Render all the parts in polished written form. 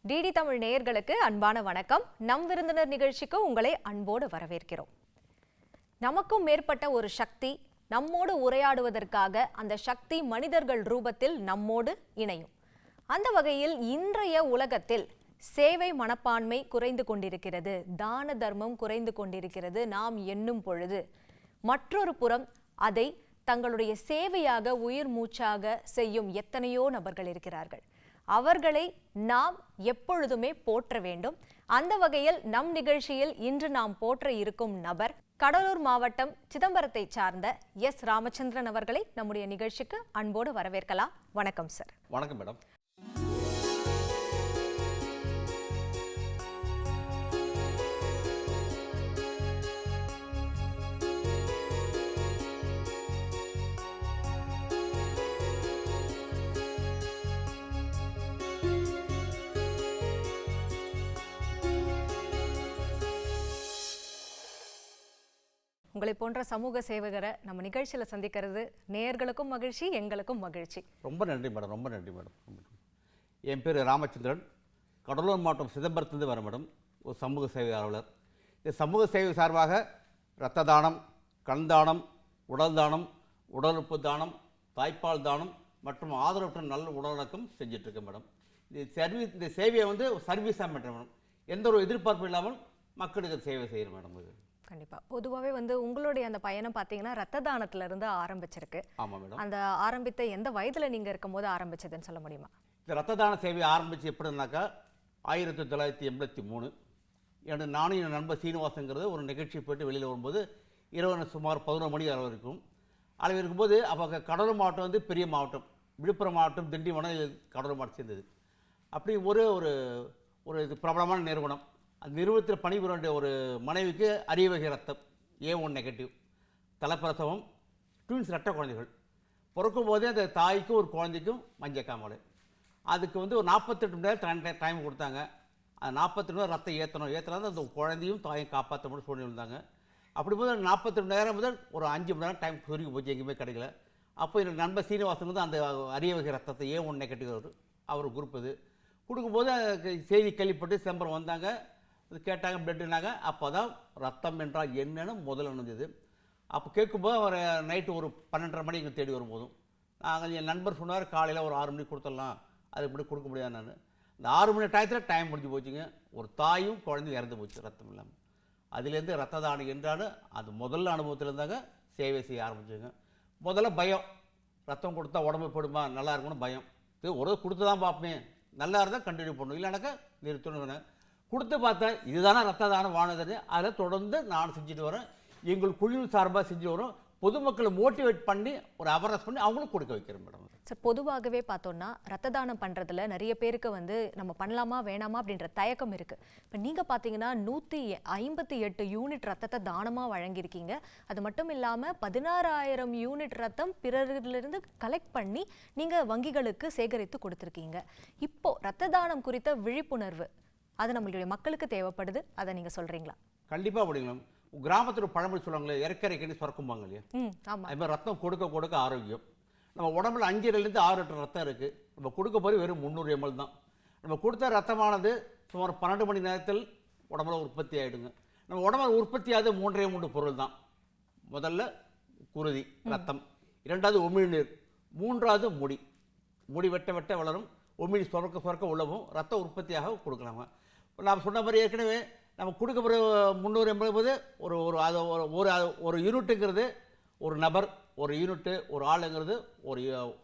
DD Tamil நேயர்களுக்கு அன்பான வணக்கம். நம் விருந்தினர் நிகழ்ச்சிக்கு உங்களை அன்போடு வரவேற்கிறோம். நமக்கும் மேற்பட்ட ஒரு சக்தி நம்மோடு உரையாடுவதற்காக அந்த சக்தி மனிதர்கள் ரூபத்தில் நம்மோடு இணையும். அந்த வகையில் இன்றைய உலகத்தில் சேவை மனப்பான்மை குறைந்து கொண்டிருக்கிறது, தான தர்மம் குறைந்து கொண்டிருக்கிறது. நாம் எண்ணும் பொழுது மற்றொரு புறம் அதை தங்களுடைய சேவையாக உயிர் மூச்சாக செய்யும் எத்தனையோ நபர்கள் இருக்கிறார்கள். அவர்களை நாம் எப்பொழுதுமே போற்ற வேண்டும். அந்த வகையில் நம் நிகழ்ச்சியில் இன்று நாம் போற்ற இருக்கும் நபர் கடலூர் மாவட்டம் சிதம்பரத்தை சார்ந்த எஸ் ராமச்சந்திரன் அவர்களை நம்முடைய நிகழ்ச்சிக்கு அன்போடு வரவேற்கலாம். வணக்கம் சார். வணக்கம் மேடம். உங்களை போன்ற சமூக சேவகரை நம்ம நிகழ்ச்சியில் சந்திக்கிறது நேயர்களுக்கும் மகிழ்ச்சி, எங்களுக்கும் மகிழ்ச்சி. ரொம்ப நன்றி மேடம். ரொம்ப நன்றி மேடம். என் பேர் ராமச்சந்திரன். கடலூர் மாவட்டம் சிதம்பரத்துலேருந்து வரேன் மேடம். ஒரு சமூக சேவை ஆர்வலர். இந்த சமூக சேவை சார்பாக இரத்த தானம், கண் தானம், உடல் தானம், உடல் உறுப்பு தானம், தாய்ப்பால் தானம் மற்றும் ஆதரவற்ற நல்ல உடலடக்கம் செஞ்சிட்ருக்கேன் மேடம். இந்த சேவையை சர்வீஸாக பண்ணுறேன் மேடம். எந்த ஒரு எதிர்பார்ப்பும் இல்லாமல் மக்களுக்கு சேவை செய்கிறேன் மேடம். இது கண்டிப்பா பொதுவாகவே உங்களுடைய அந்த பயணம் பார்த்தீங்கன்னா ரத்த தானத்துல இருந்து ஆரம்பிச்சிருக்கு. ஆமாம் மேடம். அந்த ஆரம்பித்த எந்த வயதுல நீங்க இருக்கும்போது ஆரம்பிச்சதுன்னு சொல்ல முடியுமா? இந்த ரத்த தான சேவையை ஆரம்பித்து எப்படின்னாக்கா 1983 எனக்கு நானும் என் நண்பர் சீனிவாசங்கிறது ஒரு நிகழ்ச்சி போய்ட்டு வெளியில் வரும்போது இரவு சுமார் 11 மணி அளவு இருக்கும். அளவு இருக்கும்போது அப்போ கடலூர் மாவட்டம் பெரிய மாவட்டம், விழுப்புரம் மாவட்டம், திண்டிவனம், கடலூர் மாவட்டம் சேர்ந்தது. அப்படி ஒரு இது பிரபலமான நிறுவனம். அந்த நிறுவனத்தில் பணிபுரிய வேண்டிய ஒரு மனைவிக்கு அரிய வகை ரத்தம் A1 நெகட்டிவ், தலைப்பிரசவம், ட்வின்ஸ் ரெட்டை குழந்தைகள். பிறக்கும் போதே அந்த தாய்க்கும் ஒரு குழந்தைக்கும் மஞ்சக்காமலை. அதுக்கு ஒரு 48 மணி நேரம் டைம் கொடுத்தாங்க. அந்த 48 மணி நேரம் ரத்தம் ஏற்றணும் அந்த குழந்தையும் தாயும் காப்பாற்ற மட்டும் சூழ்நிலை இருந்தாங்க. அப்படி போது 48 மணி நேரம் முதல் ஒரு 5 மணி நேரம் டைம் சுருங்கி போச்சு, எங்கேயுமே கிடைக்கல. அப்போ எனக்கு நண்பர் சீனிவாசன் அந்த அரிய வகை ரத்தத்தை A1 நெகட்டிவ் அவர் குரூப் இது கொடுக்கும்போது செய்தி கேள்விப்பட்டு சிதம்பரம் வந்தாங்க. கேட்டாங்க, பிளட்டுனாங்க. அப்போ தான் ரத்தம் என்றால் என்னன்னு முதல்ல இருந்தது. அப்போ கேட்கும்போது அவர் நைட்டு ஒரு 12:30 மணி இங்கே தேடி வரும்போதும் நாங்கள் என் நண்பர் சொன்னார், காலையில் ஒரு 6 மணிக்கு கொடுத்துடலாம், அது இப்படி கொடுக்க முடியாது. நான் இந்த 6 மணி டயத்தில் டைம் முடிஞ்சு போச்சுங்க. ஒரு தாயும் குழந்தையும் இறந்து போச்சு ரத்தம் இல்லாமல். அதுலேருந்து ரத்த தானம் என்றாலும் அது முதல்ல அனுபவத்தில் இருந்தாங்க சேவை செய்ய ஆரம்பிச்சுங்க. முதல்ல பயம், ரத்தம் கொடுத்தா உடம்பு போடுமா, நல்லா இருக்கணும்னு பயம். இது ஒரு கொடுத்து தான் பார்ப்பேன், நல்லா இருந்தால் கண்டினியூ பண்ணணும், இல்லைனாக்கா நிறுத்தணுங்க. கொடுத்து பார்த்தேன், இதுதானே ரத்த தானம் வானதுன்னு. அதில் தொடர்ந்து நான் செஞ்சுட்டு வரேன். எங்கள் குழு சார்பாக செஞ்சு வரோம். பொதுமக்களை மோட்டிவேட் பண்ணி ஒரு அவேர்னஸ் பண்ணி அவங்களும் கொடுக்க வைக்கிறேன் மேடம். சார், பொதுவாகவே பார்த்தோம்னா ரத்த தானம் பண்ணுறதுல நிறைய பேருக்கு நம்ம பண்ணலாமா வேணாமா அப்படின்ற தயக்கம் இருக்குது. இப்போ நீங்கள் பார்த்தீங்கன்னா 158 யூனிட் ரத்தத்தை தானமாக வழங்கியிருக்கீங்க. அது மட்டும் இல்லாமல் 16,000 யூனிட் ரத்தம் பிறரிலிருந்து கலெக்ட் பண்ணி நீங்கள் வங்கிகளுக்கு சேகரித்து கொடுத்துருக்கீங்க. இப்போது ரத்த தானம் குறித்த விழிப்புணர்வு அது நம்மளுடைய மக்களுக்கு தேவைப்படுது, அதை நீங்கள் சொல்கிறீங்களா? கண்டிப்பாக முடியும். கிராமத்தில் பழமொழி சொல்லுவாங்களே, இறக்கரைக்கணி சுரக்கும்பாங்க இல்லையா? ஆமாம். அது மாதிரி ரத்தம் கொடுக்க கொடுக்க ஆரோக்கியம். நம்ம உடம்புல 5லேருந்து 6 லிட்டர் ரத்தம் இருக்குது. நம்ம கொடுக்க போது வெறும் 300 ml தான். நம்ம கொடுத்த ரத்தமானது சுமார் 12 மணி நேரத்தில் உடம்புல உற்பத்தி ஆகிடுங்க. நம்ம உடம்புல உற்பத்தி ஆகுது 3 பொருள் தான். முதல்ல குருதி ரத்தம், 2வது உமிழ்நீர், 3வது முடி வெட்ட வெட்ட வளரும், உமிழ் சுரக்க உள்ளவும் ரத்த உற்பத்தியாக கொடுக்கலாமா. நாம் சொன்ன மாதிரி ஏற்கனவே நம்ம கொடுக்க போகிற 300 ml போது ஒரு யூனிட்டுங்கிறது ஒரு நபர், ஒரு யூனிட்டு ஒரு ஆளுங்கிறது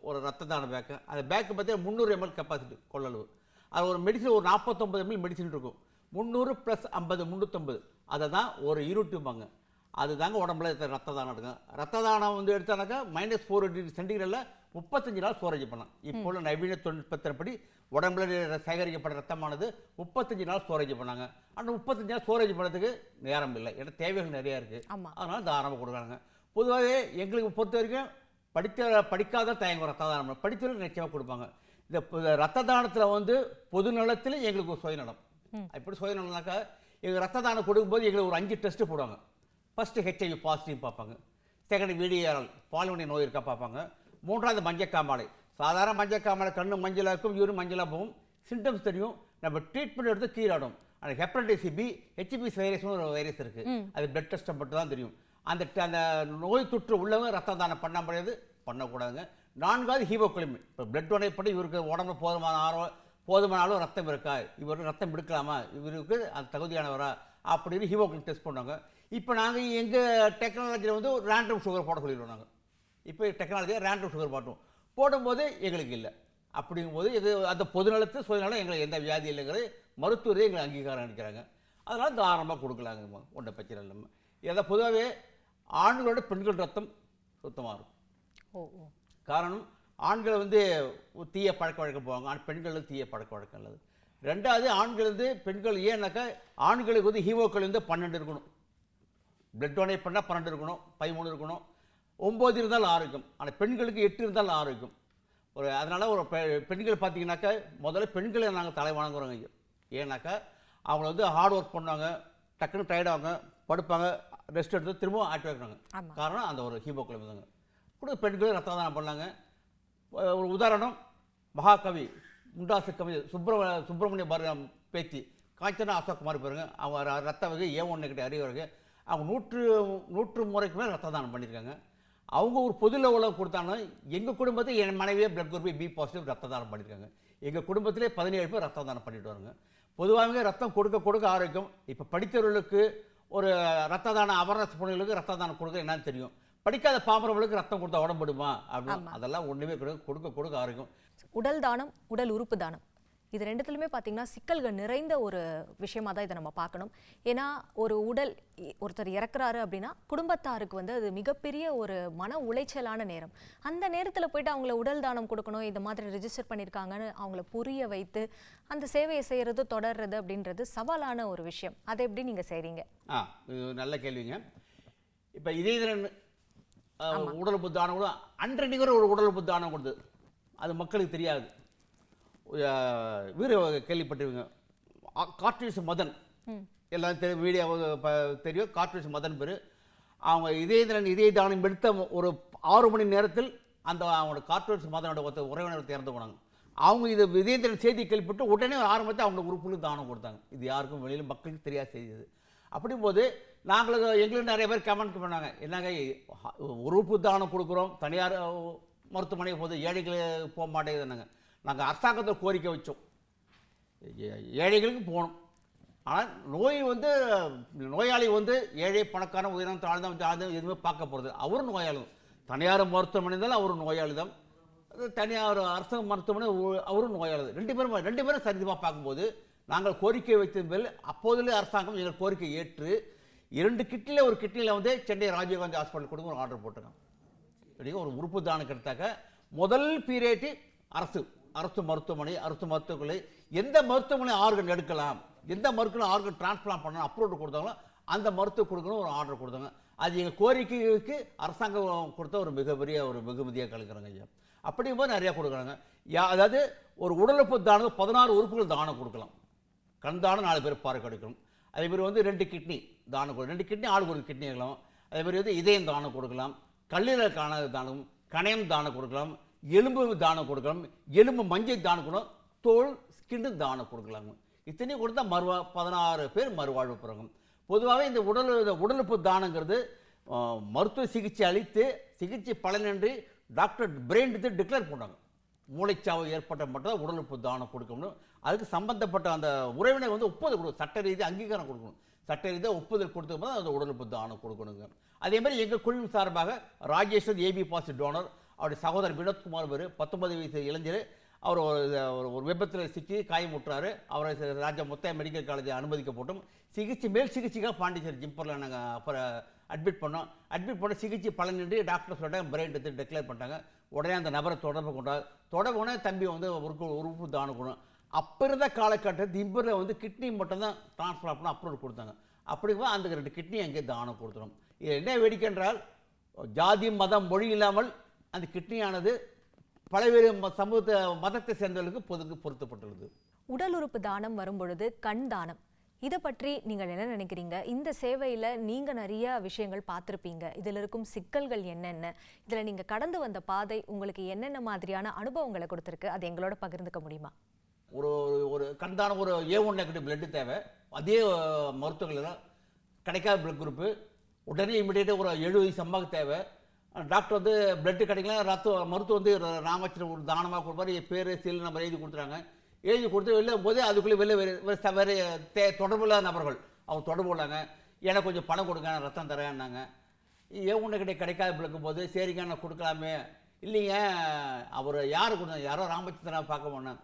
ஒரு ரத்த தான பேக்கு. அந்த பேக்கு பார்த்தீங்கன்னா 300 ml கெப்பாசிட்டி கொள்ளளவு. அது ஒரு மெடிசன் ஒரு 49 ml மெடிசன் இருக்கும். 300 + 50 350, அதை தான் ஒரு யூனிட்டும்பாங்க. அது தாங்க உடம்புல ரத்த தானம் எடுங்க. ரத்த தானம் எடுத்தானாக்கா -4 டிகிரி சென்டிகிரேடில் 35 நாள் ஸ்டோரேஜ் பண்ணலாம். இப்போ உள்ள நவீன தொழில்நுட்பத்தின்படி உடம்புல சேகரிக்கப்பட்ட ரத்தமானது 35 நாள் ஸ்டோரேஜ் பண்ணாங்க. ஆனால் 35 நாள் ஸ்டோரேஜ் பண்ணுறதுக்கு நேரம் இல்லை, ஏன்னா தேவைகள் நிறையா இருக்குது. அதனால் தாராளமாக கொடுக்குறாங்க. பொதுவாகவே எங்களுக்கு பொறுத்த வரைக்கும் படிக்காத தயங்க ரத்த தானம், படித்தவர்கள் நிச்சயமாக கொடுப்பாங்க. இந்த ரத்த தானத்தில் பொது நலத்தில் எங்களுக்கு ஒரு சுயநலம். எப்படி சுயநலம்னாக்கா, எங்கள் ரத்த தானம் கொடுக்கும்போது எங்களுக்கு ஒரு 5 டெஸ்ட்டு போடுவாங்க. ஃபஸ்ட்டு HIV பாசிட்டிவ் பார்ப்பாங்க, செகண்ட் VDRL பால்வினை நோய் இருக்கா பார்ப்பாங்க, 3வது மஞ்சக்காமாலை. சாதாரண மஞ்சக்காமாலை கண்ணு மஞ்சளாக இருக்கும், யூரின் மஞ்சளாக போகும், சிம்டம்ஸ் தெரியும். நம்ம ட்ரீட்மெண்ட் எடுத்து கீழாடும். அந்த ஹெப்படைட்டிஸ் பி, ஹெச்பி வைரஸ்னு ஒரு வைரஸ் இருக்குது, அது பிளட் டெஸ்ட்டை மட்டும் தான் தெரியும். அந்த நோய் தொற்று உள்ளவங்க ரத்த தானம் பண்ண முடியாது, பண்ணக்கூடாதுங்க. 4வது ஹீமோகுளோபின். இப்போ பிளட் டொனேட் பண்ணி இவருக்கு உடம்புல போதுமான அளவு ரத்தம் இருக்கா, இவருக்கு ரத்தம் எடுக்கலாமா, இவருக்கு அது தகுதியானவரா அப்படின்னு ஹீமோகுளோபின் டெஸ்ட் பண்ணுவாங்க. இப்போ நாங்கள் எங்கள் டெக்னாலஜியில் வந்து ஒரு ரேண்டம் சுகர் போட சொல்லிடுவோம். நாங்கள் இப்போ டெக்னாலஜியாக ரேண்டம் சுகர் போடும்போது எங்களுக்கு இல்லை. அப்படிங்கும்போது இது அந்த பொதுநலத்து சுயநலம் எங்களுக்கு எந்த வியாதி இல்லைங்கிறது மருத்துவரே எங்களை அங்கீகாரம் அளிக்கிறாங்க. அதனால் தாராளமாக கொடுக்கலாங்க, ஒன்றை பிரச்சனை இல்லாமல். இதை பொதுவாகவே ஆண்களோட பெண்கள் ரத்தம் சுத்தமாக இருக்கும். காரணம், ஆண்கள் வந்து தீய பழக்க வழக்கம் போவாங்க, பெண்கள் தீய பழக்க வழக்கம் இல்லது. 2வது ஆண்கள் வந்து பெண்கள் ஏன்னாக்கா ஆண்களுக்கு வந்து ஹீமோக்கள் வந்து 12 இருக்கணும், பிளட் டொனேட் பண்ணால் 12 இருக்கணும், 13 இருக்கணும், 9 இருந்தால் ஆரோக்கியம். ஆனால் பெண்களுக்கு 8 இருந்தால் ஆரோக்கியம். அதனால் ஒரு பெண்கள் பார்த்தீங்கன்னாக்கா முதல்ல பெண்களை நாங்கள் தலை வணங்குறோங்க. ஏன்னாக்கா அவங்க வந்து ஹார்ட் ஒர்க் பண்ணுவாங்க, டக்குன்னு டயர்டாவாங்க, படுப்பாங்க, ரெஸ்ட் எடுத்து திரும்பவும் ஆக்டிவ் ஆகிறாங்க. காரணம் அந்த ஒரு ஹீமோகுளோபின் தாங்க. கூட பெண்களும் ரத்த தானம் பண்ணாங்க. ஒரு உதாரணம், மகாகவி முண்டாசு கவி சுப்பிரமணிய பாரதி பேத்தி காஞ்சனா அசோக்குமார் பாருங்க, அவங்க ரத்த வகை A1 கிட்ட அறிவு வகை, அவங்க 100 முறைக்கு மேலே ரத்த தானம் பண்ணியிருக்காங்க. அவங்க ஒரு பொது லெவலில் கொடுத்தாங்கன்னா எங்கள் குடும்பத்தில் என் மனைவியே பிளட் குரூப் B பாசிட்டிவ் ரத்த தானம் பண்ணியிருக்காங்க. எங்கள் குடும்பத்திலே 17 பேர் ரத்த தானம் பண்ணிட்டு வராங்க. பொதுவாகவே ரத்தம் கொடுக்க ஆரோக்கியம். இப்போ படித்தவர்களுக்கு ஒரு ரத்த தானம் அவேர்னஸ் பொண்ணுகளுக்கு ரத்த தானம் கொடுக்க என்னன்னு தெரியும். படிக்காத பாமரவர்களுக்கு ரத்தம் கொடுத்தா உடம்புடுமா அப்படின்னு அதெல்லாம் ஒன்றுமே கொடுக்க ஆரோக்கியம். உடல் தானம், உடல் உறுப்பு தானம், இது ரெண்டுத்துலையுமே பார்த்தீங்கன்னா சிக்கல்கள் நிறைந்த ஒரு விஷயமா தான் இதை நம்ம பார்க்கணும். ஏன்னா ஒரு ஒருத்தர் இறக்குறாரு அப்படின்னா குடும்பத்தாருக்கு வந்து அது மிகப்பெரிய ஒரு மன உளைச்சலான நேரம். அந்த நேரத்தில் போயிட்டு அவங்கள உடல் தானம் கொடுக்கணும், இந்த மாதிரி ரெஜிஸ்டர் பண்ணியிருக்காங்கன்னு அவங்கள புரிய வைத்து அந்த சேவையை செய்கிறது தொடர்றது அப்படின்றது சவாலான ஒரு விஷயம். அதை எப்படி நீங்கள் செய்கிறீங்க? இது நல்ல கேள்விங்க. இப்போ இதே உடல் உறுப்பு தானம் கூட அன்றன்னைக்கு ஒரு உடல் உறுப்பு தானம் கொடுத்து அது மக்களுக்கு தெரியாது. வீர கேள்விப்பட்டிருவீங்க, கார்ட்ரிட்ஜ் மதன், எல்லாம் வீடியோ தெரியும். கார்ட்ரிட்ஜ் மதன் பேர். அவங்க இதய தானம் எடுத்த ஒரு 6 மணி நேரத்தில் அந்த அவங்களோட கார்ட்ரிட்ஜ் மதனோட உறவினர் இறந்து போனாங்க. அவங்க இது இதயத்திரன் செய்தி கேள்விப்பட்டு உடனே ஆரம்பத்தை அவங்க உறுப்புகளுக்கு தானம் கொடுத்தாங்க. இது யாருக்கும் வெளியில் மக்களுக்கு தெரியாது செய்தது. அப்படிங்கும்போது எங்களுக்கு நிறைய பேர் கமெண்ட் பண்ணாங்க, என்னங்க உறுப்பு தானம் கொடுக்குறோம், தனியார் மருத்துவமனை போது ஏழைகளுக்கு போக மாட்டேங்குதுன்னாங்க. நாங்கள் அரசாங்கத்தை கோரிக்கை வச்சோம், ஏழைகளுக்கு போகணும். ஆனால் நோயாளி வந்து ஏழை பணக்கான உயரம் தாழ்ந்த எதுவுமே பார்க்க போகிறது. அவரும் நோயாளி, தனியார் மருத்துவமனை இருந்தாலும் அவரும் நோயாளி தான், தனியார் அரசு மருத்துவமனை அவரும் நோயாளி. ரெண்டு பேரும் சரிதமாக பார்க்கும்போது நாங்கள் கோரிக்கை வைத்த மேல் அப்போதிலே அரசாங்கம் எங்கள் கோரிக்கை ஏற்று 2 கிட்னியில் ஒரு கிட்னியில் வந்து சென்னை ராஜீவ்காந்தி ஹாஸ்பிட்டல் கொடுக்க ஒரு ஆர்டர் போட்டுருக்காங்க. ஒரு உறுப்பு தானம் கிடைத்தாக்க முதல் பீரியட் அரசு மருத்துவமனை, அரசு மருத்துவமனை எந்த மருத்துவமனை ஆர்கன் எடுக்கலாம், எந்த மருத்துவமனை ஆர்கன் டிரான்ஸ்பிளான்ட் பண்ணணும் அப்ரூவல் கொடுத்தாங்களோ அந்த மருத்துவ கொடுக்கணும் ஒரு ஆர்டர் கொடுத்தாங்க. அது எங்கள் கோரிக்கைக்கு அரசாங்கம் கொடுத்த ஒரு மிகப்பெரிய ஒரு வெகுமதியாக கலக்கிறாங்க ஐயா. அப்படிங்கும்போது நிறையா கொடுக்குறாங்க. அதாவது ஒரு உடலுறுப்பு தானம் 16 உறுப்புகள் தானம் கொடுக்கலாம். கண் தானம் 4 பேர் பார்க்க கிடைக்கணும். அதேமாதிரி வந்து 2 கிட்னி தானம் கொடுக்கும், 2 கிட்னி ஆளுக்கு ஒரு கிட்னி இருக்கலாம். அதேமாதிரி வந்து இதயம் தானம் கொடுக்கலாம், கல்லீரல் தானம், கணையம் தானம் கொடுக்கலாம், எலும்பு தானம் கொடுக்கலாம், எலும்பு மஞ்சள் தானம் கொடுக்கலாம், தோல் ஸ்கின்னு தானம் கொடுக்கலாங்க. இத்தனையும் கொடுத்தா 16 பேர் மறுவாழ்வு பெறுவாங்க. பொதுவாகவே இந்த உடலுறுப்பு தானங்கிறது மருத்துவ சிகிச்சை அளித்து சிகிச்சை பலனின்றி டாக்டர் பிரெயின் டிக்ளேர் பண்ணாங்க. மூளைச்சாவு ஏற்பட்ட மட்டும் தான் உடலுறுப்பு தானம் கொடுக்கணும். அதுக்கு சம்பந்தப்பட்ட அந்த உறவினர் வந்து ஒப்புதல் கொடுக்கணும், சட்ட ரீதியாக அங்கீகாரம் கொடுக்கணும். சட்ட ரீதியாக ஒப்புதல் கொடுத்துக்கும் போது அந்த உடலுறுப்பு தானம் கொடுக்கணுங்க. அதே மாதிரி எங்கள் குழுவின் சார்பாக ராஜேஸ்வர் AB பாசிட்டிவ் டோனர், அவருடைய சகோதரர் வினோத்குமார் பேர் 19 வயசு இளைஞர். அவர் ஒரு விபத்தில் சிக்கி காயமுற்றார். அவரை ராஜா முத்தையா மெடிக்கல் காலேஜ் அனுமதிக்கப்பட்டும் மேல் சிகிச்சைக்காக பாண்டிச்சேரி ஜிம்பரில் நாங்கள் அப்புறம் அட்மிட் பண்ண சிகிச்சை பலனின்றி டாக்டர் சொல்லிட்டாங்க, பிரெயின் எடுத்து டிக்ளேர் பண்ணிட்டாங்க. உடனே அந்த நபரை தொடர்பு கொண்டார். தம்பி வந்து உறுப்பு தானம் கொடுக்கணும். அப்போ இருந்த காலகட்டத்தில் ஜிம்பரில் வந்து கிட்னி மட்டும்தான் டிரான்ஸ்ஃபர் பண்ண அப்ரூவல் கொடுத்தாங்க. அப்படிங்கும்போது அந்த 2 கிட்னி அங்கே தானம் கொடுத்துரும். இது என்ன வேடிக்கை என்றால், ஜாதி மதம் மொழி இல்லாமல் அந்த கிட்னியானது பல்வேறு மதத்தை சேர்ந்தவர்களுக்கு பொருத்தப்பட்டுள்ளது. உடல் உறுப்பு தானம் வரும்பொழுது கண் தானம், இதை பற்றி நீங்கள் என்ன நினைக்கிறீங்க? இந்த சேவையில் நீங்கள் நிறைய விஷயங்கள் பார்த்துருப்பீங்க, இதில் இருக்கும் சிக்கல்கள் என்னென்ன, இதில் நீங்கள் கடந்து வந்த பாதை உங்களுக்கு என்னென்ன மாதிரியான அனுபவங்களை கொடுத்துருக்கு, அது எங்களோட பகிர்ந்துக்க முடியுமா? ஒரு ஒரு கண்தான ஒரு A1 நெகட்டிவ் பிளட்டு தேவை. அதே மருத்துவர்கள் கிடைக்காத பிளட் குரூப்பு உடனே இமிடியேட்டாக ஒரு 70 அம்மாவுக்கு தேவை. டாக்டர் வந்து பிளட்டு கிடைக்கலாம், மருத்துவம் வந்து ராமச்சந்திரன் ஒரு தானமாக கொடுப்பாரு. பேர் சீல் நம்பர் எழுதி கொடுத்துறாங்க. எழுதி கொடுத்து வெளில போது அதுக்குள்ளே வேறு தொடர்பு இல்லாத நபர்கள் அவங்க தொடர்பு உள்ளாங்க. எனக்கு கொஞ்சம் பணம் கொடுங்க, நான் ரத்தம் தரேன்னாங்க. A1 கிடைக்காத பிளக்கும் போது சரிங்க நான் கொடுக்கலாமே. இல்லைங்க அவர் யார் கொடுத்தாங்க, யாரோ ராமச்சந்திரன் பார்க்க போனேன்.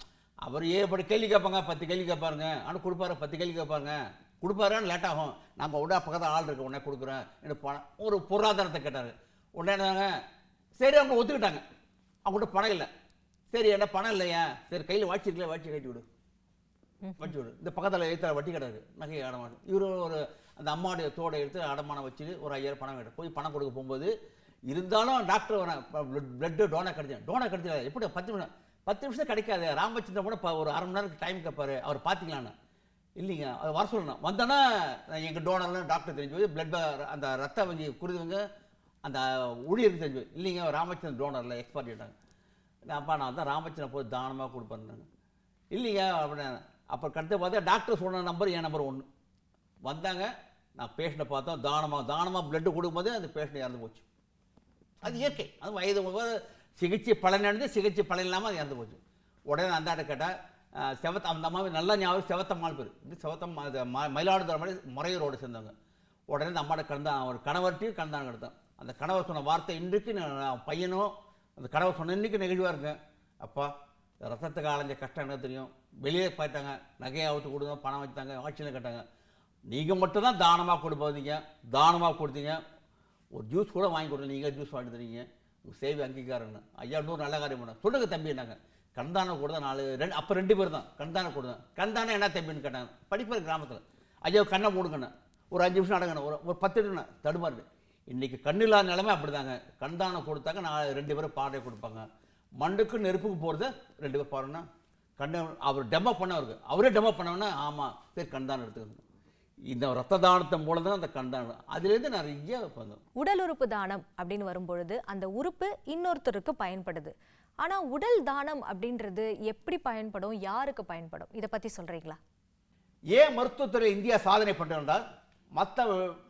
அவர் ஏற்படி கேள்வி கேட்பாங்க, 10 கேள்வி கேட்பாருங்க. ஆனால் கொடுப்பாரு, 10 கேள்வி கேட்பாருங்க. கொடுப்பாருன்னு லேட் ஆகும். நம்ம உடனே பக்கத்தில் ஆள் இருக்கு, உடனே கொடுக்குறேன். எனக்கு பணம் ஒரு பொருளாதாரத்தை கேட்டார். உடனே சரி அவங்க ஒத்துக்கிட்டாங்க. அவங்ககிட்ட பணம் இல்லை. சரி என்ன பணம் இல்லையா, சரி கையில் வாட்சி இருக்கல, வாட்சி கட்டி விடு, வச்சு விடு. இந்த பக்கத்தில் எழுத்த வட்டி கிடக்கு, நகை அடமானம். இவர் ஒரு அந்த அம்மாவுடைய தோடை எடுத்து அடமானம் வச்சுட்டு ஒரு 5000 பணம் கேட்டு போய் பணம் கொடுக்க போகும்போது இருந்தாலும் டாக்டர் பிளட்டு டோனர் கிடைச்சா எப்படி 10 நிமிஷம் கிடைக்காது. ராமச்சந்திரன் கூட ஒரு அரை மணி நேரம் டைம் கேட்பாரு, அவர் பார்த்திங்களான்னு. இல்லைங்க அது வர சொல்லணும். வந்தோன்னா எங்கள் டோனர்லாம் டாக்டர் தெரிஞ்சு போய் பிளட் அந்த ரத்த வங்கி குறிதுவங்க அந்த ஊழியருக்கு தெரிஞ்சு போய் இல்லைங்க ராமச்சந்திரன் டோனரில் எக்ஸ்பர்ட் ஆகிட்டாங்க. அப்பா நான் தான் ராமச்சந்திரன் போய் தானமாக கொடுப்பேன். இல்லைங்க அப்படின்னு அப்புறம் கடுத்து பார்த்தா டாக்டர் சொன்ன நம்பர் என் நம்பர் 1 வந்தாங்க. நான் பேஷண்ட்டை பார்த்தோம். தானமாக பிளட்டு கொடுக்கும்போது அந்த பேஷண்ட் இறந்து போச்சு. அது இயற்கை. அது வயது சிகிச்சை பலனடைந்து சிகிச்சை பலன் இல்லாமல் அது இறந்து போச்சு. உடனே அந்தாட்ட கேட்டால் அந்த அம்மாவை நல்லா ஞாபகம் செவத்தம்மாள் பேர். இது மயிலாடுதுறை மாதிரி முறையூரோடு சேர்ந்தவங்க. உடனே அந்த அம்மாட்ட கலந்தான் ஒரு கணவர்கிட்டையும் கலந்தான் கிடத்தான். அந்த கணவர் சொன்ன வார்த்தை இன்றைக்கு பையனும் அந்த கணவர் சொன்ன இன்றைக்கு நெகிழ்வாக இருக்கேன். அப்பா ரத்தத்துக்கு அலைஞ்ச கஷ்டம் எனக்கு தெரியும். வெளியே போயிட்டாங்க, நகையை அவுத்து கொடுங்க, பணம் வச்சுட்டாங்க, ஆட்சியில் கேட்டாங்க. நீங்கள் மட்டும்தான் தானமாக கொடுப்பீங்க, தானமாக கொடுத்தீங்க. ஒரு ஜூஸ் கூட வாங்கி கொடுங்க, நீங்கள் ஜூஸ் வாங்கி தரீங்க, உங்கள் சேவை அங்கீகாரம்னு. ஐயா இன்னொரு நல்ல காரியம் பண்ண சொல்லுங்க தம்பி. நாங்க கண்தானம் கூட தான் 4 அப்போ 2 பேர் தான் கண்தானம் கொடுத்தேன். கண்தானம் என்ன தம்பின்னு கேட்டாங்க. படிப்பார் கிராமத்தில். ஐயா கண்ணை மூடுங்கண்ணே, ஒரு 5 நிமிஷம் அடங்கண்ணே, ஒரு 10 நிமிஷம் தடுமாறு. இன்றைக்கி கண்ணில்லாத நிலைமை அப்படி தாங்க. கண்தானம் கொடுத்தாங்க, 2 பேரும் பாடையை கொடுப்பாங்க. மண்ணுக்கு நெருப்புக்கு போகிறது 2 பேர் பாருன்னா கண்ணை அவர் டெமோ பண்ணவருக்கு அவரே டெமோ பண்ணவொன்னா ஆமாம் சரி கண்தானம் எடுத்துக்கணும். இந்த ரத்த தானத்தின் மூலம் தான் அந்த கண்தானம். அதுலேருந்து நிறைய வந்தோம். உடல் உறுப்பு தானம் அப்படின்னு வரும்பொழுது அந்த உறுப்பு இன்னொருத்தருக்கு பயன்படுது. ஆனால் உடல் தானம் அப்படின்றது எப்படி பயன்படும், யாருக்கு பயன்படும், இதை பற்றி சொல்கிறீங்களா? ஏன் மருத்துவத்துறை இந்தியா சாதனை பண்ணுறோம்னா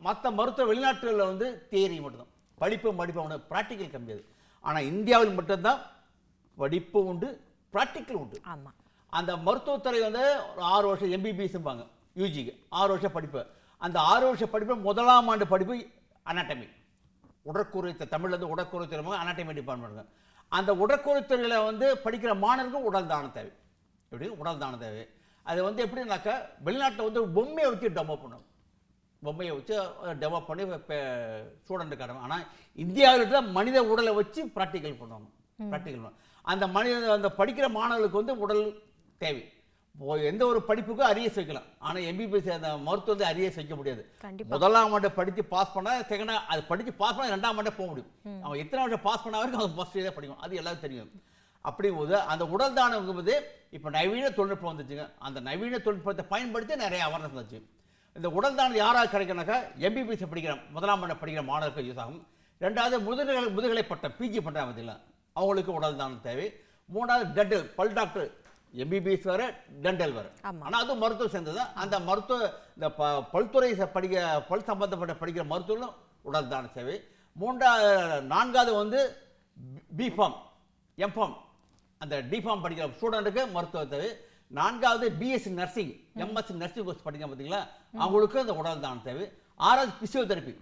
மற்ற மருத்துவ வெளிநாட்டுகளில் வந்து தியரி மட்டும்தான், படிப்பு உண்டு, ப்ராக்டிக்கல் கம்மியாது. ஆனால் இந்தியாவில் மட்டும்தான் படிப்பு உண்டு, ப்ராக்டிக்கல் உண்டு. ஆமாம். அந்த மருத்துவத்துறை வந்து 6 வருஷம் MBBSம்பாங்க, யூஜிக்கு 6 வருஷம் படிப்பு. அந்த 6 வருஷம் படிப்பு 1ஆம் ஆண்டு படிப்பு அனாட்டமி, உடற்கூறு. தமிழ்லேருந்து உடற்கூறு துறை அனாட்டமி டிபார்ட்மெண்ட்டுங்க. அந்த உடற்கூறுத்துறையில் வந்து படிக்கிற மாணவர்களுக்கு உடல் தானம் தேவை. எப்படி உடல் தானம் தேவை? அது வந்து எப்படின்னாக்கா வெளிநாட்டில் வந்து பொம்மையை வச்சு டெவலப் பண்ணும், பொம்மையை வச்சு டெவலப் பண்ணி ஸ்டூடெண்ட்டு காட்டுவாங்க. ஆனால் இந்தியாவில் தான் மனித உடலை வச்சு ப்ராக்டிக்கல் பண்ணுவாங்க. அந்த அந்த படிக்கிற மாணவர்களுக்கு வந்து உடல் தேவை. எந்த ஒரு படிப்புக்கும் அரியர்ஸ் வைக்கலாம். ஆனால் MBBS அந்த மருத்துவத்தை அரியர்ஸ் வைக்க முடியாது. 1ஆம் ஆண்டு படித்து பாஸ் பண்ணால் செகண்டாக அது படித்து பாஸ் பண்ணால் 2ஆம் ஆண்டே போக முடியும். அவன் எத்தனை வருஷம் பாஸ் பண்ண வரைக்கும் அவன் ஃபர்ஸ்ட் இயர் படிக்கணும். அது எல்லாரும் தெரியும். அப்படிங்கும்போது அந்த உடல் தானம் போது இப்போ நவீன தொழில்நுட்பம் வந்துச்சுங்க. அந்த நவீன தொழில்நுட்பத்தை பயன்படுத்தி நிறைய அவேர்னஸ் வந்துச்சு. இந்த உடல் தானம் யாராவது கிடைக்கணுனாக்கா MBBS படிக்கிற 1ஆம் ஆண்டு படிக்கிற மாணவர்கள் யூஸ் ஆகும். 2வது முதுகலை பட்டம் PG பண்ணுறாங்க பார்த்தீங்களா, அவங்களுக்கு உடல் தானம் தேவை. 3வது டென்டல், பல் டாக்டர், MBBS வேறு டென்டல் வேறு. ஆனால் அது மருத்துவம் சேர்ந்தது. அந்த மருத்துவ இந்த பல்துறை பல் சம்பந்தப்பட்ட படிக்கிற மருத்துவம் உடல் தான சேவை. 4வது வந்து பிஃபார்ம் எம்ஃபார்ம், அந்த டிஃபார்ம் படிக்கிற ஸ்டூடெண்ட்டுக்கு மருத்துவ தேவை. 4வது BSc nursing, MSc nursing course படிக்க பார்த்தீங்களா, அவங்களுக்கு அந்த உடல் தானம் தேவை. 6வது பிசியோதெரப்பி,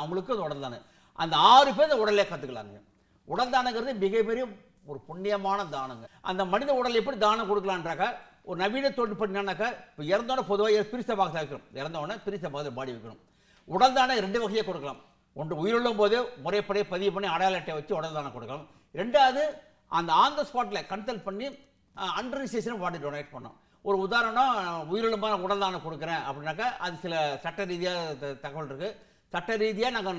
அவங்களுக்கு அந்த உடல் தானம். அந்த 6 பேர் இந்த உடலே கற்றுக்கலாங்க. உடல் தானங்கிறது மிகப்பெரிய ஒரு புண்ணியமான தானங்க. அந்த மனித உடல் எப்படி தானம் கொடுக்கலான்றாக்கா, ஒரு நவீன தொழில்நுட்பம் என்னன்னாக்கா, இப்போ இறந்தோட பொதுவாக பிரிச பாக்ஸ் வைக்கணும். இறந்தோடனே பிரிச பாக்ஸ் பாடி வைக்கணும். உடல் தானம் 2 வகையை கொடுக்கலாம். ஒன்று உயிருள்ளும் போது முறைப்படி பதிவு பண்ணி அடையாள அட்டை வச்சு உடல் தானம் கொடுக்கலாம். 2வது அந்த ஆன் த ஸ்பாட்டில் கன்சல்ட் பண்ணி அண்டர் ரிஜிஸ்ட்ரேஷன் பாடி டொனேட் பண்ணோம். ஒரு உதாரணம், உயிரிழமான உடல் தானம் கொடுக்குறேன் அப்படின்னாக்கா அது சில சட்ட ரீதியாக தகவல் இருக்குது. சட்ட ரீதியாக நாங்கள்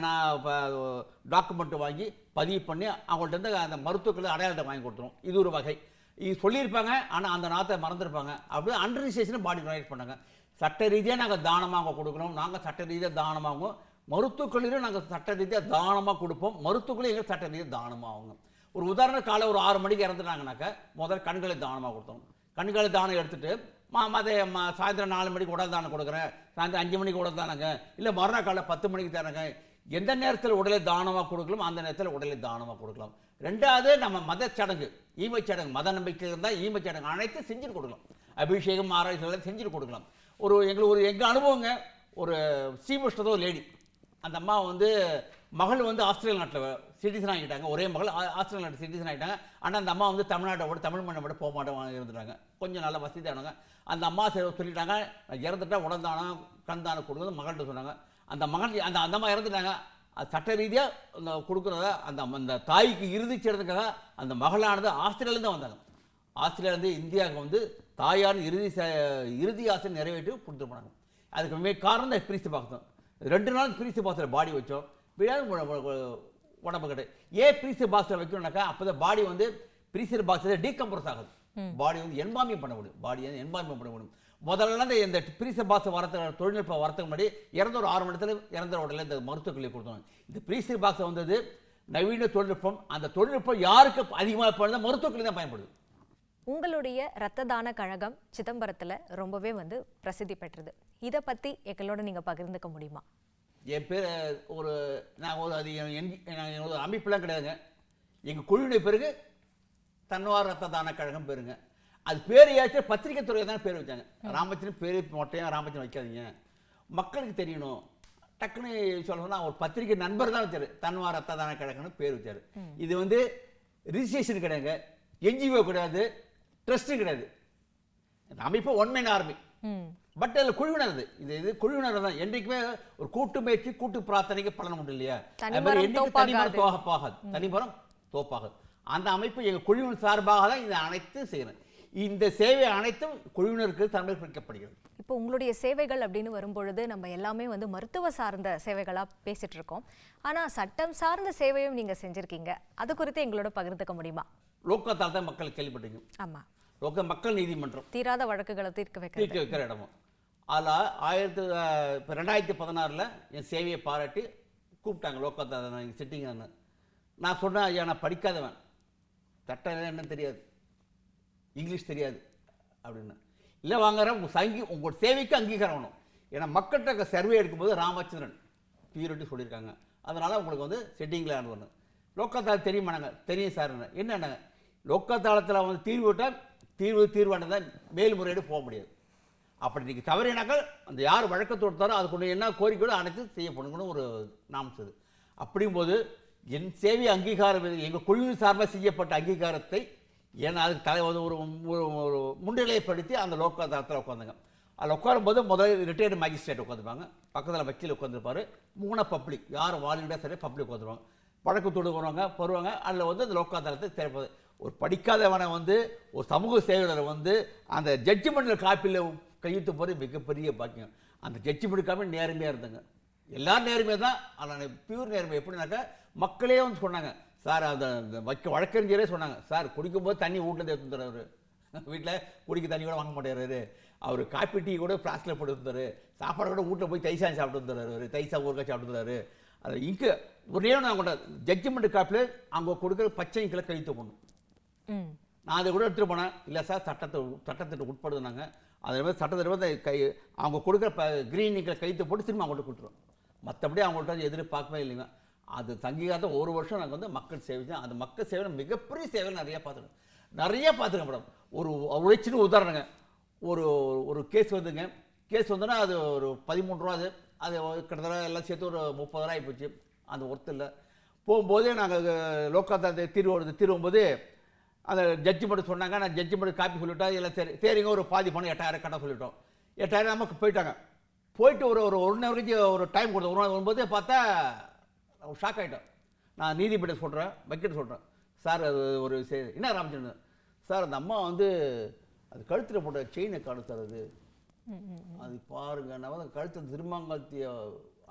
டாக்குமெண்ட் வாங்கி பதிவு பண்ணி அவங்கள்ட்ட அந்த மருத்துவர்கள் அடையாளத்தை வாங்கி கொடுத்துருவோம். இது ஒரு வகை. இது சொல்லியிருப்பாங்க, ஆனால் அந்த நாத்தை மறந்துருப்பாங்க. அப்படியே அண்டர் ரிஜிஸ்ட்ரேஷன் பாடி டொனேட் பண்ணாங்க. சட்ட ரீதியாக நாங்கள் தானமாக கொடுக்குறோம். நாங்கள் சட்ட ரீதியாக தானமாகவும், மருத்துவக்கல்வியிலும் நாங்கள் சட்ட ரீதியாக தானமாக கொடுப்போம். மருத்துவக்கல்வி எங்கள் சட்ட ரீதியாக தானமாகுங்க. ஒரு உதாரணம் காலை ஒரு 6 மணிக்கு இறந்துட்டாங்கனாக்கா முதல்ல கண்களை தானமாக கொடுத்தோம். கண்களை தானம் எடுத்துட்டு சாயந்தரம் 4 மணிக்கு உடல் தானம் கொடுக்குறேன், சாயந்தரம் 5 மணிக்கு உடல் தானங்க, இல்லை மறுநாள் காலை 10 மணிக்கு தானங்க. எந்த நேரத்தில் உடலை தானமாக கொடுக்கலாம் அந்த நேரத்தில் உடலை தானமாக கொடுக்கலாம். ரெண்டாவது நம்ம மத சடங்கு, ஈமச்சடங்கு, மத நம்பிக்கை இருந்தால் ஈமச்சடங்கு அனைத்து செஞ்சுட்டு கொடுக்கலாம். அபிஷேகம் ஆராய்ச்சிகள் செஞ்சுட்டு கொடுக்கலாம். எங்கள் அனுபவங்க, ஒரு ஸ்ரீமுஷ்டதோ லேடி, அந்த அம்மா வந்து மகள் வந்து ஆஸ்திரேலியா நாட்டில் சிட்டிசன் ஆகிட்டாங்க. ஒரே மகள் ஆஸ்திரேலியா நாட்டு சிட்டிசன் ஆகிட்டாங்க. ஆனால் அந்த அம்மா வந்து தமிழ்நாட்டோட தமிழ் மண்ணோட போக மாட்டேன் இருந்துட்டாங்க. கொஞ்சம் நல்லா வசதியானவங்க. அந்த அம்மா சொல்லிட்டாங்க, நான் இறந்துட்டா உடல் தானம் கண் தானம் கொடுக்குறது மகள்கிட்ட சொன்னாங்க. அந்த மகன் அந்த அம்மா இறந்துட்டாங்க. அது சட்ட ரீதியாக கொடுக்குறத அந்த தாய்க்கு இறுதிச்சடங்குக்காக அந்த மகளானது ஆஸ்திரேலியாவிலேருந்து வந்தாங்க. ஆஸ்திரேலியாவிலேருந்து இந்தியாவுக்கு வந்து தாயார் இறுதி ஆசை நிறைவேற்றி கொடுத்துட்டு போனாங்க. அதுக்கு காரணம் தான் பிரித்து பார்த்தோம். 2 நாள் பிரித்து பாக்ஸில் பாடி வச்சோம். உடம்பு கிடையாது. ஏன் பிரீசர் பாக்ஸில் வைக்கணும்னாக்கா அப்போ தான் பாடி வந்து பிரீசர் பாக்ஸில் டீகம்போஸ் ஆகுது. பாடி வந்து என்பாமியம் பண்ண முடியும். பாடியை என்பாமியம் பண்ண முடியும். முதல்ல இந்த பிரீசர் பாக்ஸ் வரத்துக்கு தொழில்நுட்பம் வரத்துக்கு முன்னாடி இறந்த ஒரு 6 மணி நேரத்தில் இறந்த உடனே இந்த மருத்துவக்கல்வி கொடுத்தாங்க. இந்த பிரீசர் பாக்ஸ் வந்தது நவீன தொழில்நுட்பம். அந்த தொழில்நுட்பம் யாருக்கு அதிகமாக பயன்படுது? மருத்துவக்கல்வி தான் பயன்படுது. உங்களுடைய இரத்த தான கழகம் சிதம்பரத்தில் ரொம்பவே வந்து பிரசித்தி பெற்றது. இதை பற்றி எங்களோட நீங்கள் பகிர்ந்துக்க முடியுமா? என் பேர் நான் ஒரு அமைப்புலாம் கிடையாதுங்க. எங்கள் குழுவினை பிறகு தன்வார் ரத்த தான கழகம் பேருங்க. அது பேர் ஏற்ற பத்திரிகை துறையை தான் பேர் வச்சாங்க. ராமச்சந்திரன் பேர் மொட்டையாக ராமச்சந்திரன் வைக்காதீங்க, மக்களுக்கு தெரியணும். டக்குன்னு சொல்லணும்னா ஒரு பத்திரிகை நண்பர் தான் வச்சாரு, தன்வார் ரத்த தான கழகம்னு பேர் வச்சாரு. இது வந்து ரிஜிஸ்ட்ரேஷன் கிடையாதுங்க, என்ஜிஓ கிடையாது, ட்ரஸ்ட்டு கிடையாது. அமைப்பு ஒன்மைன் ஆர்மி. பட் அதில் குழுவினர் இது குழுவினர் தான். என்றைக்குமே ஒரு கூட்டு முயற்சி கூட்டு பிரார்த்தனைக்கு பலன் உண்டு இல்லையா? தனிமரம் தோப்பாகாது. அந்த அமைப்பு எங்கள் குழுவினர் சார்பாக தான் இதை அனைத்தும் செய்யணும். இந்த சேவை அனைத்தும் குழுவினருக்கு சமர்ப்பிக்கப்படுகிறது. இப்போ உங்களுடைய சேவைகள் அப்படின்னு வரும்பொழுது நம்ம எல்லாமே வந்து மருத்துவ சார்ந்த சேவைகளாக பேசிட்டு இருக்கோம். ஆனால் சட்டம் சார்ந்த சேவையும் நீங்கள் செஞ்சுருக்கீங்க. அது குறித்து எங்களோட பகிர்ந்துக்க முடியுமா? லோக்கத்தால் தான் மக்கள் கேள்விப்பட்டீங்க. ஆமாம், மக்கள் நீதிமன்றம் தீராத வழக்குகளை தீர்க்க வைக்கிற இடமும். அதில் 2016 என் சேவையை பாராட்டி கூப்பிட்டாங்க லோக்கத்தால் சிட்டிங்க. நான் சொன்னேன், ஐயா நான் படிக்காதவன், சட்டம் என்னன்னு தெரியாது, இங்கிலீஷ் தெரியாது அப்படின்னு. இல்லை வாங்குற உங்களோட சேவைக்கு அங்கீகாரம் வேணும். ஏன்னா மக்கள்கிட்ட சர்வே எடுக்கும்போது ராமச்சந்திரன் பியூரிட்டி சொல்லியிருக்காங்க. அதனால் உங்களுக்கு வந்து செட்டிங்கில் ஆண்டு லோக்கத்தால் தெரியுமானாங்க. தெரியும் சார். என்னென்ன லோக்கத்தாளத்தில் வந்து தீர்வு விட்டால் தீர்வானது தான் மேல்முறையீடு போக முடியாது. அப்படி நீங்கள் தவறினாக்கள் அந்த யார் வழக்கு தொடுத்தாரோ அதுக்குள்ள என்ன கோரிக்கையோடு அனைத்து செய்யப்படணும்னு ஒரு நாம்சது. அப்படிங்கும்போது என் சேவை அங்கீகாரம், எங்கள் குழுவின் சார்பாக செய்யப்பட்ட அங்கீகாரத்தை ஏன்னா அதுக்கு ஒரு முன்னிலைப்படுத்தி அந்த லோக்கத்தாளத்தில் உட்காந்துங்க. அதில் உட்காரும்போது முதல்ல ரிட்டையர்டு மேஜிஸ்ட்ரேட் உட்காந்துருப்பாங்க, பக்கத்தில் வக்கீல் உட்காந்துருப்பார், 3 பப்ளிக், யார் வாலிடாக சரி பப்ளிக் உட்காந்துருவாங்க. வழக்கு தொடுக்குறவங்க வருவாங்க. அதில் வந்து அந்த லோக்கத்தாளத்தை திறப்பது. ஒரு படிக்காதவனை வந்து ஒரு சமூக சேவையாளர் வந்து அந்த ஜட்ஜ்மெண்ட்டில் காப்பியில் கையெழுத்து போகிறது மிகப்பெரிய பாக்கியம். அந்த ஜட்ஜ்மெண்ட் காப்பி நேர்மையாக இருந்தாங்க. எல்லாரும் நேர்மையாக தான். ஆனால் பியூர் நேர்மை எப்படின்னாக்கா மக்களே வந்து சொன்னாங்க, சார் அந்த வழக்கறிஞரே சொன்னாங்க, சார் குடிக்கும்போது தண்ணி வீட்டில் எடுத்து தர்றாரு, வீட்டில் குடிக்க தண்ணி கூட வாங்க மாட்டேறாரு, அவர் காப்பி டீ கூட ஃப்ளாஸ்கில் போட்டு வந்துறாரு, சாப்பாடு கூட வீட்டில் போய் தைசான் சாப்பிட்டு வந்துடுறாரு, தைசா ஊறுகாய் சாப்பிட்டு வந்துறாரு. அது இங்கே ஒரே நான் கூட ஜட்ஜ்மெண்ட் காப்பியில் அவங்க கொடுக்குற பச்சை இங்கில் கைத்து போடணும். நான் அதை கூட எடுத்துகிட்டு போனேன். இல்லை சார் சட்டத்திட்ட உட்படுதுனாங்க. அதே மாதிரி சட்டத்தில் வந்து அவங்க கொடுக்குற கிரீன் இங்கில் கைத்து போட்டு திரும்ப அவங்கள்ட்ட கொடுத்துருவோம். மற்றபடி அவங்கள்ட்ட எதிர்பார்க்கவே இல்லைங்க. அது தங்கிக்காத 1 வருஷம் நாங்கள் வந்து மக்கள் சேவை தான். அந்த மக்கள் சேவை மிகப்பெரிய சேவைகள் நிறையா பார்த்துருக்கேன் மேடம். ஒரு சின்ன உதாரணங்க, ஒரு கேஸ் வந்துங்க. கேஸ் வந்தோன்னா அது ஒரு 13 ரூபா. அது கிட்டத்தட்ட எல்லாம் சேர்த்து ஒரு 30 ரூபா ஆகிப்போச்சு. அந்த ஒருத்தர் போகும்போதே நாங்கள் லோக்காத்தாளத்தை தீர்வும்போது அந்த ஜட்ஜ்மெண்ட் சொன்னாங்க. நான் ஜட்ஜ்மெண்ட் காப்பி சொல்லிவிட்டோம். இல்லை சரிங்க ஒரு பாதி பணம் 8000 கட்ட சொல்லிட்டோம். 8000 நமக்கு போயிட்டாங்க. போயிட்டு ஒரு 1 ஹவர் கழிச்சு ஒரு டைம் கொடுத்தோம். வரும்போது பார்த்தா ஷாக் ஆகிட்டோம். நான் நீதிபதி சொல்கிறேன், வக்கீல் சொல்கிறேன், சார் அது ஒரு என்ன ராமச்சந்திரன் சார், அந்த அம்மா வந்து அது கழுத்தில் போட்ட செயினை கழுத்துறது அது பாருங்க. நான் வந்து கழுத்து திருமங்கலத்திய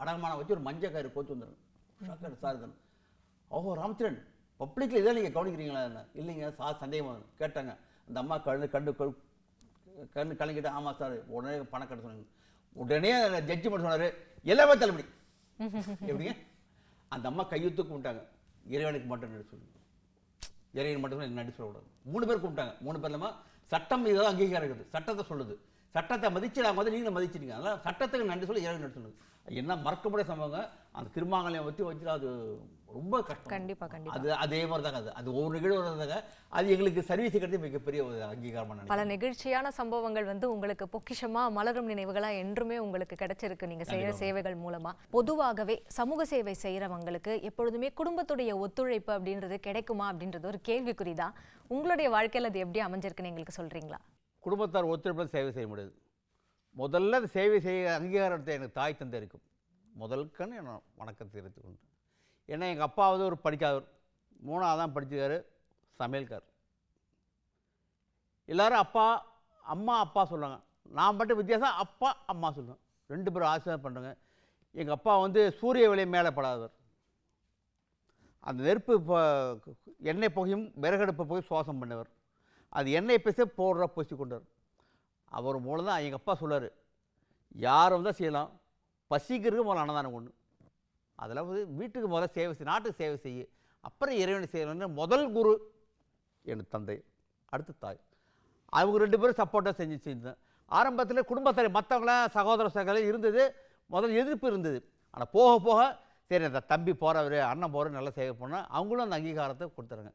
அடமானம் வச்சு ஒரு மஞ்சள் கயிறு கோத்து வந்துடுறேன். ஷாக் ஆகிட்டு சார் தானே. ஓஹோ ராமச்சந்திரன் பப்ளிக்கில் இதான் நீங்கள் கவனிக்கிறீங்களா? என்ன இல்லைங்க சார், சந்தேகமாக கேட்டாங்க. அந்த அம்மா கண்ணு கலங்கிட்டு, ஆமாம் சார் உடனே பணம் கட்ட சொன்னாங்க. உடனே ஜட்ஜ்மெண்ட் சொன்னார், எல்லாமே தள்ளுபடி. எப்படிங்க? அந்த அம்மா கையெழுத்து கும்பிட்டாங்க, இறைவனுக்கு மட்டும் சொல்லி. இறைவன் மட்டும் என்ன நன்றி சொல்லக்கூடாது. 3 பேர் கூப்பிட்டாங்க. 3 பேர் இல்லாமல் சட்டம் ஏதாவது அங்கீகாரம் இருக்குது, சட்டத்தை சொல்லுது. சட்டத்தை மதிச்சு நாங்கள் வந்து நீங்களும் மதிச்சிட்டீங்க. அதனால் சட்டத்துக்கு நன்றி சொல்லி இறைவன் நன்றி சொல்லுது. என்ன மறக்க முடியாத சம்பவங்க. அந்த திருமாங்கல்யம் வச்சு அது ரொம்ப கஷ்டம். கண்டிப்பா கண்டிப்பா. அது அதே மாதிரி தாங்க. அது ஒவ்வொரு நிகழ்வு வருதாங்க. அது எங்களுக்கு சர்வீஸ் கிடைச்சி மிகப்பெரிய ஒரு அங்கீகாரமான பல நெகிழ்ச்சியான சம்பவங்கள் வந்து உங்களுக்கு பொக்கிஷமா மலரும் நினைவுகளா என்றுமே உங்களுக்கு கிடைச்சிருக்கு நீங்க செய்யற சேவைகள் மூலமா. பொதுவாகவே சமூக சேவை செய்யறவங்களுக்கு எப்பொழுதுமே குடும்பத்துடைய ஒத்துழைப்பு அப்படின்றது கிடைக்குமா அப்படின்றது ஒரு கேள்விக்குறிதான். உங்களுடைய வாழ்க்கையில் அது எப்படி அமைஞ்சிருக்குன்னு எங்களுக்கு சொல்றீங்களா? குடும்பத்தார் ஒத்துழைப்பு சேவை செய்ய முடியாது. முதல்ல அது சேவை செய்ய அங்கீகாரத்தை எனக்கு தாய் தந்தை இருக்கும். முதல்கன்னு நான் வணக்கத்தை தெரிவித்துக் கொண்டேன். ஏன்னா எங்கள் அப்பா வந்து ஒரு படிக்காதவர், 3ஆவது தான் படிச்சிருக்காரு, சமையல்கார். எல்லோரும் அப்பா அம்மா அப்பா சொல்லுவாங்க. நான் மட்டும் வித்தியாசம் அப்பா அம்மா சொல்லுவேன். 2 பேரும் ஆசீர்வாதம் பண்ணுறேங்க. எங்கள் அப்பா வந்து சூரிய ஒளி மேலே படாதவர். அந்த நெருப்பு எண்ணெய் புகையும் விறகடுப்பு போய் சுவாசம் பண்ணவர். அது எண்ணெய் பேச போடுற பூசி கொண்டார். அவர் மூலம் தான் எங்கள் அப்பா சொல்லார், யாரும் தான் செய்யலாம், பசிக்கிறதுக்கு முதல்ல அன்னதானம் கொண்டு, அதெல்லாம் வந்து வீட்டுக்கு முதல்ல சேவை செய், நாட்டுக்கு சேவை செய்ய, அப்புறம் இறைவனை செய்யணும்னு முதல் குரு என் தந்தை, அடுத்து தாய். அவங்க 2 பேரும் சப்போர்ட்டாக செஞ்சேன். ஆரம்பத்தில் குடும்பத்தில் மற்றவங்களாம் சகோதர சகோதரி இருந்தது, முதல் எதிர்ப்பு இருந்தது. ஆனால் போக போக சரி அந்த தம்பி போகிறவர் அண்ணன் போகிற நல்லா சேவை போனால் அவங்களும் அந்த அங்கீகாரத்தை கொடுத்துறாங்க.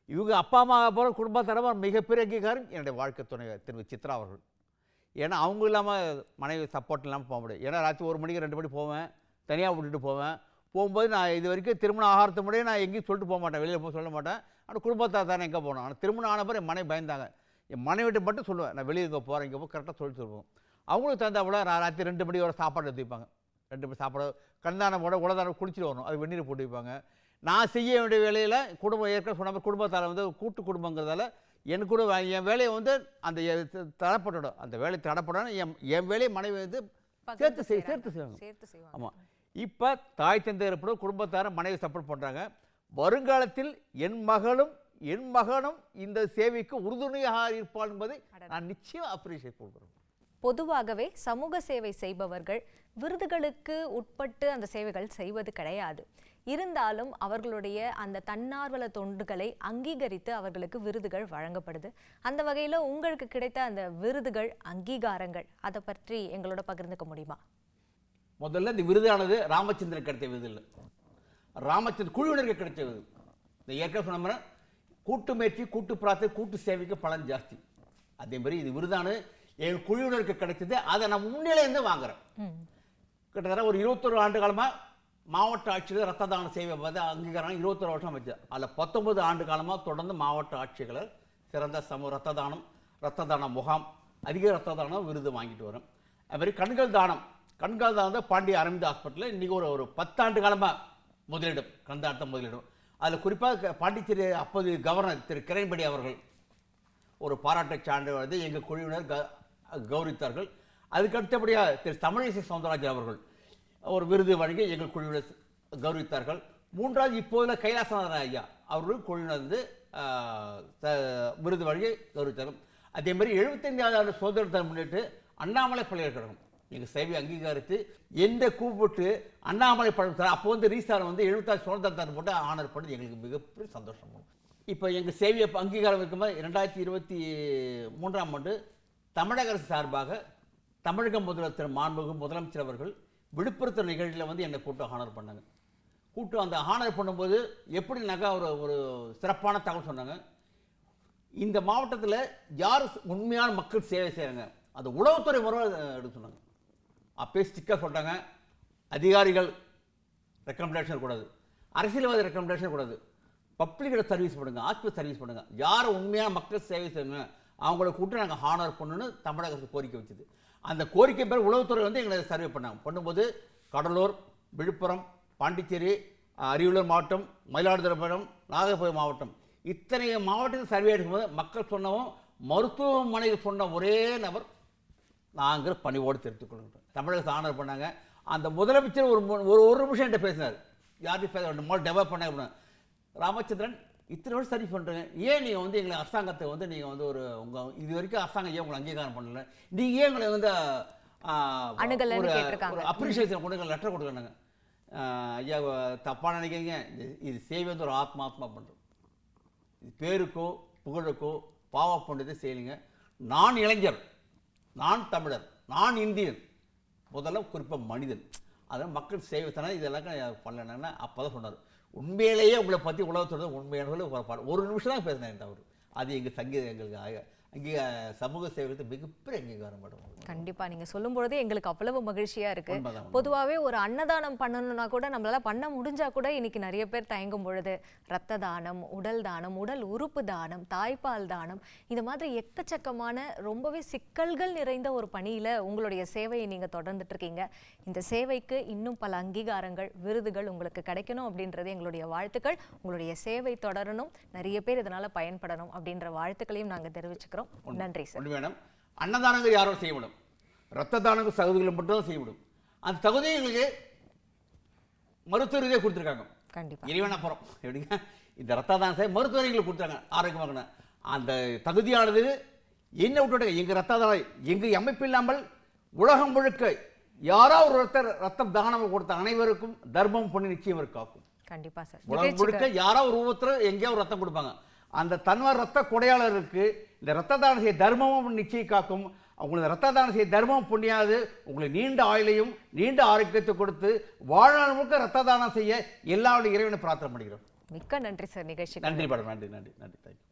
இவங்க அப்பா அம்மா போகிற குடும்பத்தரமாக மிகப்பெரிய அங்கீகாரம் என்னுடைய வாழ்க்கை துணை திரு சித்ரா அவர்கள். ஏன்னா அவங்க இல்லாமல் மனைவி சப்போர்ட் இல்லாமல் போக முடியாது. ஏன்னா ராத்திரி 1 மணிக்கு 2 மணி போவேன், தனியாக விட்டுட்டு போவேன். போகும்போது நான் இது வரைக்கும் திருமணம் ஆகாரத்து முன்னாடியே நான் எங்கேயும் சொல்லிட்டு போக மாட்டேன், வெளியில் போக சொல்ல மாட்டேன். ஆனால் குடும்பத்தார் தானே எங்கே போகணும். ஆனால் திருமணம் ஆன பிறகு என் மனைவி பயந்தாங்க. என் மனைவிட்டு மட்டும் சொல்லுவேன், நான் வெளியே இங்கே போகிறேன், இங்கே போய் கரெக்டாக சொல்லிட்டு சொல்லுவோம். அவங்களுக்கு தந்தா கூட நான் ராத்திரி 2 மணி வரை சாப்பாடு எடுத்து வைப்பாங்க. 2 மணி சாப்பாடு கண்தானம் போட உலதானம் குளிச்சுட்டு வரணும், அது வெந்நீர் போட்டு வைப்பாங்க. நான் செய்ய வேண்டிய வேலையில் குடும்பம் ஏற்கனவே சொன்ன மாதிரி குடும்பத்தால் வந்து கூட்டு குடும்பங்கிறதால எனக்கு கூட என் வேலையை வந்து அந்த தடப்படணும், அந்த வேலை தடப்படணும். என் வேலையை மனைவி வந்து சேர்த்து செய்வாங்க. ஆமாம். இப்போ தாய் தந்தை இருப்போம், குடும்பத்தார மனைவி சப்போர்ட் பண்ணுறாங்க. வருங்காலத்தில் என் மகனும் இந்த சேவைக்கு உறுதுணையாக இருப்பாள் என்பதை நான் நிச்சயம் அப்ரிஷியேட் பண்ணுறேன். பொதுவாகவே சமூக சேவை செய்பவர்கள் விருதுகளுக்கு உட்பட்டு அந்த சேவைகள் செய்வது கிடையாது. இருந்தாலும் அவர்களுடைய அந்த தன்னார்வல தொண்டுகளை அங்கீகரித்து அவர்களுக்கு விருதுகள் வழங்கப்படுது. அந்த வகையில் உங்களுக்கு கிடைத்த அந்த விருதுகள், அங்கீகாரங்கள், அதை பற்றி எங்களோட பகிர்ந்துக்க முடியுமா? முதல்ல இந்த விருதானது ராமச்சந்திரன் கிடைத்த விருது இல்லை, ராமச்சந்திரன் குழுவினருக்கு கிடைச்ச விருது. இந்த ஏற்கனவே சொன்ன கூட்டு முயற்சி, கூட்டு பிரார்த்தனை, கூட்டு சேவைக்கு பலன் ஜாஸ்தி. அதே மாதிரி இது விருதானது என் குழுவினருக்கு கிடைச்சது. அதை நான் முன்னிலையிருந்து வாங்குறேன். கிட்டத்தட்ட ஒரு 21 ஆண்டு காலமாக மாவட்ட ஆட்சியர் ரத்த தான சேவை பார்த்து அங்கீகாரம் 21 வருஷம் வச்சு, அதில் 19 ஆண்டு காலமாக தொடர்ந்து மாவட்ட ஆட்சியர்கள் சிறந்த சமூக ரத்த தான முகாம், அதிக ரத்த தானம் விருது வாங்கிட்டு வரும். அதுமாதிரி கண்கள் தானம் தான் பாண்டிய அரவிந்த் ஹாஸ்பிட்டலில் இன்றைக்கி ஒரு 10 ஆண்டு காலமாக முதலிடம், கண்தானத்தை முதலிடம். அதில் குறிப்பாக பாண்டிச்சேரி அப்போது கவர்னர் திரு கிரண்பேடி அவர்கள் ஒரு பாராட்டை சான்று வந்து எங்கள் குழுவினர் கௌரவித்தார்கள். அதுக்கு அடுத்தபடியாக திரு தமிழிசை சவுந்தரராஜன் அவர்கள் ஒரு விருது வழங்கி எங்கள் குழுவினர் கௌரவித்தார்கள். 3வது இப்போதில் கைலாசநாதன் ஐயா அவர்களும் குழுவினர் வந்து விருது வழங்கி கௌரவித்தார்கள். அதே மாதிரி 75வது ஆண்டு சுதந்திரத்தை முன்னிட்டு அண்ணாமலை பல்கலைக்கழகம் எங்கள் சேவை அங்கீகரித்து எந்த கூப்பிட்டு அண்ணாமலை பல்கலைக்கழகம் அப்போ வந்து ரீசார் வந்து 76 சுதந்திரத்தை போட்டு ஆனர் பண்ணி எங்களுக்கு மிகப்பெரிய சந்தோஷம். இப்போ எங்கள் சேவையை அங்கீகாரம் இருக்கும்போது 2023ஆம் ஆண்டு தமிழக அரசு சார்பாக தமிழக முதலமைச்சர் மாண்புமிகு முதலமைச்சர் அவர்கள் விழுப்புரத்து நிகழ்ச்சியில் வந்து என்னை கூட்டு ஹானர் பண்ணாங்க. அந்த ஹானர் பண்ணும்போது எப்படின்னாக்கா ஒரு சிறப்பான தகவல் சொன்னாங்க. இந்த மாவட்டத்தில் யார் உண்மையான மக்கள் சேவை செய்கிறாங்க, அந்த உளவுத்துறை முறை எடுத்து சொன்னாங்க. அப்பே ஸ்டிக்கர் போட்டாங்க, அதிகாரிகள் ரெக்கமெண்டேஷன் கூடாது, அரசியல்வாதி ரெக்கமெண்டேஷன் கூடாது, பப்ளிக்கில் சர்வீஸ் பண்ணுங்க, ஆஸ்பத்திரி சர்வீஸ் பண்ணுங்க, யார் உண்மையான மக்கள் சேவை செய்யுங்க அவங்கள கூப்பிட்டு நாங்கள் ஹானர் பண்ணணும்னு தமிழக அரசு கோரிக்கை வச்சுது. அந்த கோரிக்கை பேர் உளவுத்துறை வந்து எங்களை சர்வே பண்ணும்போது கடலூர், விழுப்புரம், பாண்டிச்சேரி, அரியலூர் மாவட்டம், மயிலாடுதுறை மாவட்டம், நாகர்கோவில் மாவட்டம், இத்தனை மாவட்டத்தில் சர்வே எடுக்கும்போது மக்கள் சொன்னவும் மருத்துவமனையில் சொன்ன ஒரே நபர் நாங்கள் பணிவோடு தெரிவித்துக் கொள்கிறோம். தமிழகத்தை ஆனர் பண்ணாங்க. அந்த முதலமைச்சர் ஒரு நிமிஷம் என்கிட்ட பேசினார், யார்கிட்ட பேச வேண்டும் டெவலப் பண்ண அப்படின்னா, ராமச்சந்திரன் இத்தனை வருஷம் சர்வீஸ் பண்ணுறேன், ஏன் நீங்கள் வந்து எங்களை அரசாங்கத்தை வந்து நீங்கள் வந்து உங்கள் இது வரைக்கும் அரசாங்கம் ஏன் உங்களை அங்கீகாரம் பண்ணல, நீங்கள் ஏன் எங்களை வந்து ஒரு அப்ரிஷியேஷன் கொடுங்க, லெட்டர் கொடுக்கணுங்க. ஐயா தப்பாக நினைக்கிறீங்க, இது சேவை வந்து ஒரு ஆத்மா பண்ணுறோம். பேருக்கோ புகழுக்கோ பாவ புண்ணியத்தை செய்யலைங்க. நான் இளைஞர், நான் தமிழர், நான் இந்தியன், முதல்ல குறிப்பாக மனிதன், அதனால் மக்கள் சேவை தானே இதெல்லாம் பண்ணலன்னா அப்போ தான் சொன்னார். உண்மையிலேயே உங்களை பற்றி உலகத்தோட உண்மையான ஒரு நிமிஷம் தான் பேசினேன் அவர். அது எங்கள் சங்கீதம் எங்களுக்கு அங்கே சமூக சேவைக்கு மிகப்பெரிய அங்கீகாரம் மேடம். கண்டிப்பா நீங்க சொல்லும் பொழுதே எங்களுக்கு அவ்வளவு மகிழ்ச்சியா இருக்கு. பொதுவாகவே ஒரு அன்னதானம் பண்ணணும்னா கூட நம்மளால பண்ண முடிஞ்சா கூட இன்னைக்கு நிறைய பேர் தயங்கும் பொழுது ரத்த தானம், உடல் தானம், உடல் உறுப்பு தானம், தாய்ப்பால் தானம், இந்த மாதிரி எக்கச்சக்கமான ரொம்பவே சிக்கல்கள் நிறைந்த ஒரு பணியில உங்களுடைய சேவையை நீங்க தொடர்ந்துட்டு இருக்கீங்க. இந்த சேவைக்கு இன்னும் பல அங்கீகாரங்கள், விருதுகள் உங்களுக்கு கிடைக்கணும் அப்படின்றது எங்களுடைய வாழ்த்துக்கள். உங்களுடைய சேவை தொடரணும், நிறைய பேர் இதனால பயன்படணும் அப்படின்ற வாழ்த்துக்களையும் நாங்க தெரிவிச்சுக்கிறோம். நன்றி சார். வேணும் அன்னதானங்கள் யாரோ செய்யப்படும், ரத்த தானங்கள் தகுதிகளை மட்டும் தான் செய்யப்படும். அந்த தகுதியை எங்களுக்கு மருத்துவ ரீதியாக கொடுத்துருக்காங்க. கண்டிப்பா இறைவன் அப்புறம் எப்படிங்க இந்த ரத்த தானம் செய்ய மருத்துவ ரீதிகளை கொடுத்தாங்க ஆரோக்கியமாக. அந்த தகுதியானது என்ன விட்டு எங்கள் ரத்த தானம் எங்கள் அமைப்பு இல்லாமல் உலகம் முழுக்க யாரோ ஒரு ரத்தம் தானம் கொடுத்த அனைவருக்கும் தர்மம் பண்ணி நிச்சயம் காக்கும். கண்டிப்பா சார். உலகம் முழுக்க யாரோ ஒரு ஒருத்தர் எங்கேயோ ஒரு ரத்தம் கொடுப்பாங்க. அந்த தன்வர் ரத்த கொடையாளருக்கு இந்த ரத்த தானம் செய்ய தர்மமும் நிச்சயம் காக்கும். அவங்களுக்கு ரத்த தானம் செய்ய தர்மம் புண்ணியாது உங்களுக்கு நீண்ட ஆயுளையும் நீண்ட ஆரோக்கியத்தை கொடுத்து வாழ்நாள் முழுக்க ரத்த தானம் செய்ய எல்லாருடைய இறைவனை பிரார்த்தனை பண்ணிக்கிறோம். மிக்க நன்றி சார் நிகழ்ச்சி. நன்றி மேடம், நன்றி நன்றி நன்றி. தேங்க்யூ.